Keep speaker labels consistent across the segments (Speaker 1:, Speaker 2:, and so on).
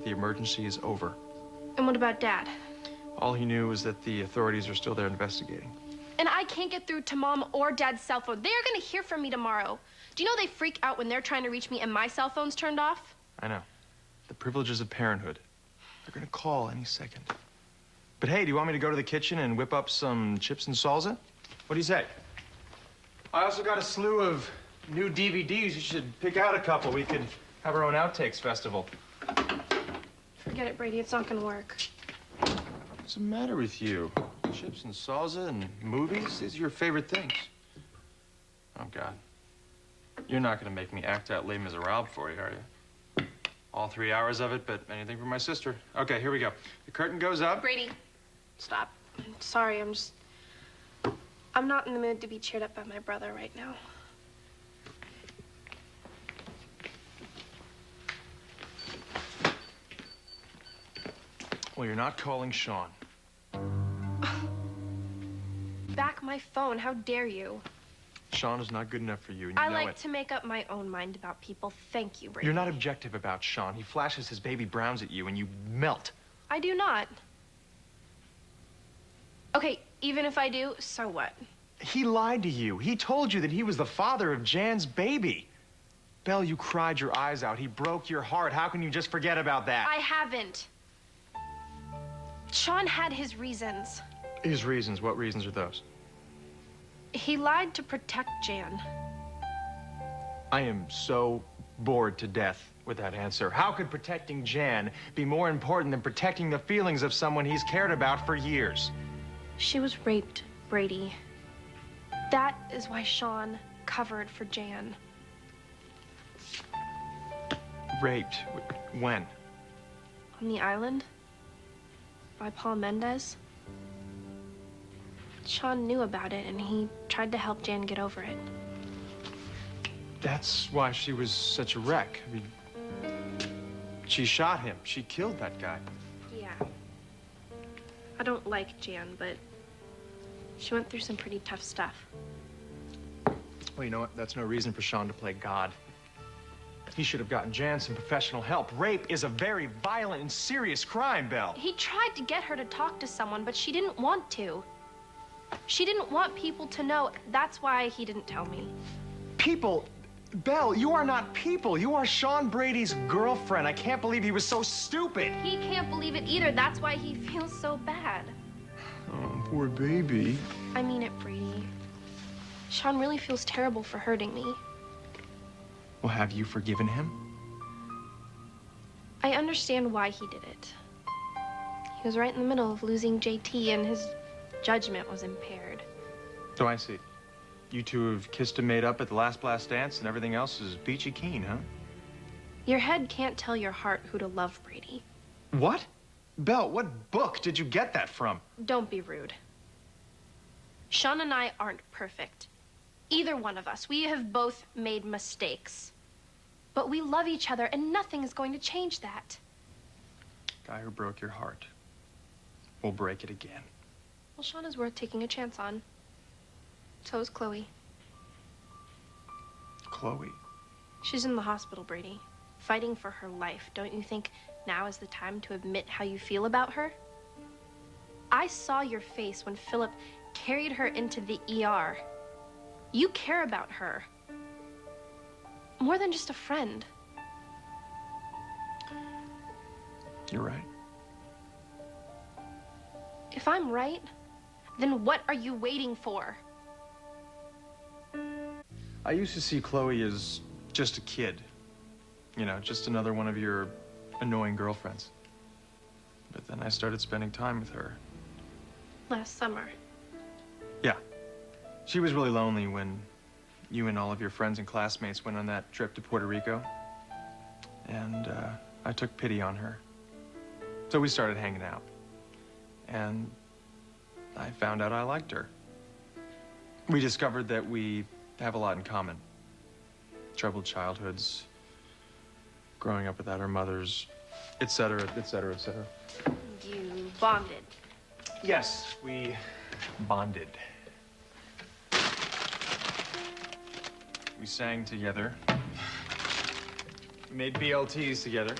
Speaker 1: that the emergency is over.
Speaker 2: And what about Dad?
Speaker 1: All he knew was that the authorities are still there investigating.
Speaker 2: And I can't get through to Mom or Dad's cell phone. They are going to hear from me tomorrow. Do you know they freak out when they're trying to reach me and my cell phone's turned off?
Speaker 1: I know. The privileges of parenthood. They're going to call any second. But hey, do you want me to go to the kitchen and whip up some chips and salsa? What do you say? I also got a slew of new DVDs. You should pick out a couple. We could have our own outtakes festival.
Speaker 2: Forget it, Brady. It's not going to work.
Speaker 1: What's the matter with you? Chips and salsa and movies? These are your favorite things. Oh, God. You're not going to make me act out Les Miserables for you, are you? All 3 hours of it, but anything for my sister. Okay, here we go. The curtain goes up.
Speaker 2: Brady, stop. I'm sorry, I'm not in the mood to be cheered up by my brother right now.
Speaker 1: Well, you're not calling Sean.
Speaker 2: Back my phone. How dare you?
Speaker 1: Sean is not good enough for you, and you
Speaker 2: I
Speaker 1: know
Speaker 2: like
Speaker 1: it.
Speaker 2: to make up my own mind about people. Thank you, Brady.
Speaker 1: You're not objective about Sean. He flashes his baby browns at you, and you melt.
Speaker 2: I do not. Okay, even if I do, so what?
Speaker 1: He lied to you. He told you that he was the father of Jan's baby. Belle, you cried your eyes out. He broke your heart. How can you just forget about that?
Speaker 2: I haven't. Sean had his reasons.
Speaker 1: His reasons? What reasons are those?
Speaker 2: He lied to protect Jan.
Speaker 1: I am so bored to death with that answer. How could protecting Jan be more important than protecting the feelings of someone he's cared about for years?
Speaker 2: She was raped, Brady. That is why Sean covered for Jan.
Speaker 1: Raped? When?
Speaker 2: On the island? By Paul Mendez? Sean knew about it, and he tried to help Jan get over it.
Speaker 1: That's why she was such a wreck. I mean, she shot him. She killed that guy.
Speaker 2: Yeah. I don't like Jan, but she went through some pretty tough stuff.
Speaker 1: Well, you know what? That's no reason for Sean to play God. He should have gotten Jan some professional help. Rape is a very violent and serious crime, Belle.
Speaker 2: He tried to get her to talk to someone, but she didn't want to. She didn't want people to know. That's why he didn't tell me.
Speaker 1: People? Belle, you are not people. You are Sean Brady's girlfriend. I can't believe he was so stupid.
Speaker 2: He can't believe it either. That's why he feels so bad.
Speaker 1: Oh, poor baby.
Speaker 2: I mean it, Brady. Sean really feels terrible for hurting me.
Speaker 1: Well, have you forgiven him?
Speaker 2: I understand why he did it. He was right in the middle of losing JT, and his judgment was impaired.
Speaker 1: So I see. You two have kissed and made up at the last dance, and everything else is peachy keen, huh?
Speaker 2: Your head can't tell your heart who to love, Brady.
Speaker 1: What? Belle, what book did you get that from?
Speaker 2: Don't be rude. Sean and I aren't perfect. Either one of us. We have both made mistakes. But we love each other, and nothing is going to change that.
Speaker 1: Guy who broke your heart will break it again.
Speaker 2: Well, Sean is worth taking a chance on. So is Chloe.
Speaker 1: Chloe?
Speaker 2: She's in the hospital, Brady, fighting for her life. Don't you think now is the time to admit how you feel about her? I saw your face when Philip carried her into the ER. You care about her. More than just a friend.
Speaker 1: You're right.
Speaker 2: If I'm right, then what are you waiting for?
Speaker 1: I used to see Chloe as just a kid. You know, just another one of your annoying girlfriends. But then I started spending time with her.
Speaker 2: Last summer.
Speaker 1: Yeah. She was really lonely when you and all of your friends and classmates went on that trip to Puerto Rico. And I took pity on her. So we started hanging out. And I found out I liked her. We discovered that we have a lot in common. Troubled childhoods, growing up without our mothers, et cetera, et cetera, et cetera.
Speaker 2: You bonded.
Speaker 1: Yes, we bonded. We sang together. We made BLTs together.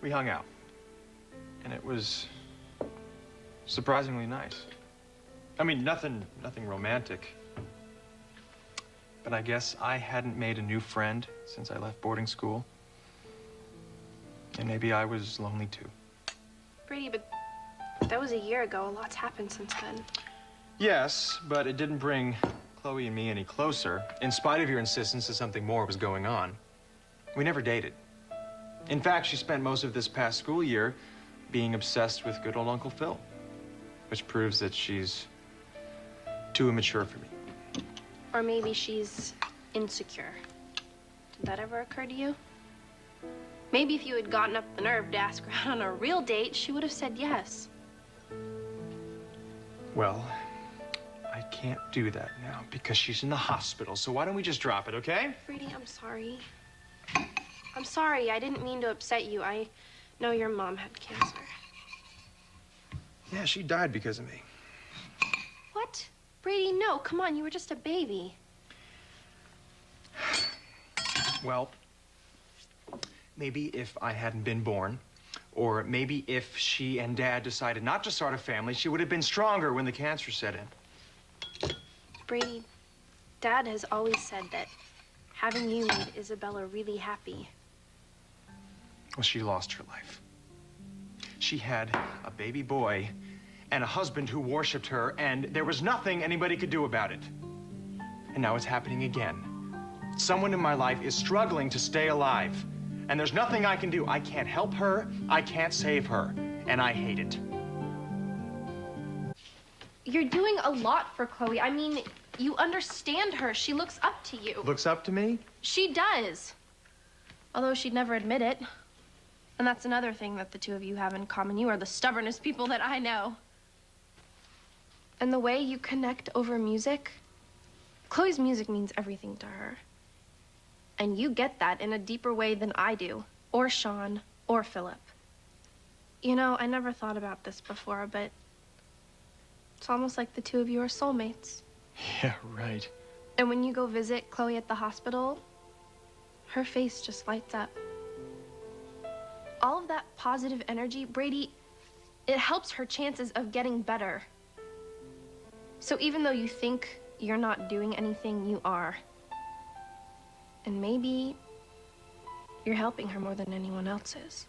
Speaker 1: we hung out. And it was surprisingly nice. I mean, nothing romantic. But I guess I hadn't made a new friend since I left boarding school. And maybe I was lonely too.
Speaker 2: Brady, but that was a year ago. A lot's happened since then.
Speaker 1: Yes, but it didn't bring Chloe and me any closer, in spite of your insistence that something more was going on. We never dated. In fact, she spent most of this past school year being obsessed with good old Uncle Phil, which proves that she's too immature for me.
Speaker 2: Or maybe she's insecure. Did that ever occur to you? Maybe if you had gotten up the nerve to ask her out on a real date, she would have said yes.
Speaker 1: Well, I can't do that now because she's in the hospital, so why don't we just drop it, okay?
Speaker 2: Brady, I'm sorry. I'm sorry. I didn't mean to upset you. I know your mom had cancer.
Speaker 1: Yeah, she died because of me.
Speaker 2: What? Brady, no. Come on, you were just a baby.
Speaker 1: Well, maybe if I hadn't been born, or maybe if she and Dad decided not to start a family, she would have been stronger when the cancer set in.
Speaker 2: Brady, Dad has always said that having you made Isabella really happy.
Speaker 1: Well, she lost her life. She had a baby boy and a husband who worshipped her, and there was nothing anybody could do about it. And now it's happening again. Someone in my life is struggling to stay alive, and there's nothing I can do. I can't help her, I can't save her, and I hate it.
Speaker 2: You're doing a lot for Chloe. I mean, you understand her. She looks up to you.
Speaker 1: Looks up to me?
Speaker 2: She does. Although she'd never admit it. And that's another thing that the two of you have in common. You are the stubbornest people that I know. And the way you connect over music, Chloe's music means everything to her. And you get that in a deeper way than I do, or Sean, or Philip. You know, I never thought about this before, but it's almost like the two of you are soulmates.
Speaker 1: Yeah, right.
Speaker 2: And when you go visit Chloe at the hospital, her face just lights up. All of that positive energy, Brady, it helps her chances of getting better. So even though you think you're not doing anything, you are. And maybe you're helping her more than anyone else is.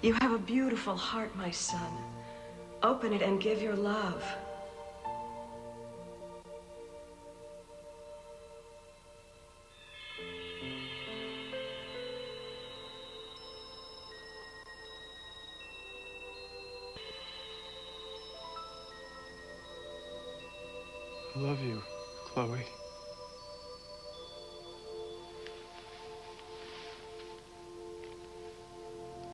Speaker 3: You have a beautiful heart, my son. Open it and give your love.
Speaker 1: I love you, Chloe.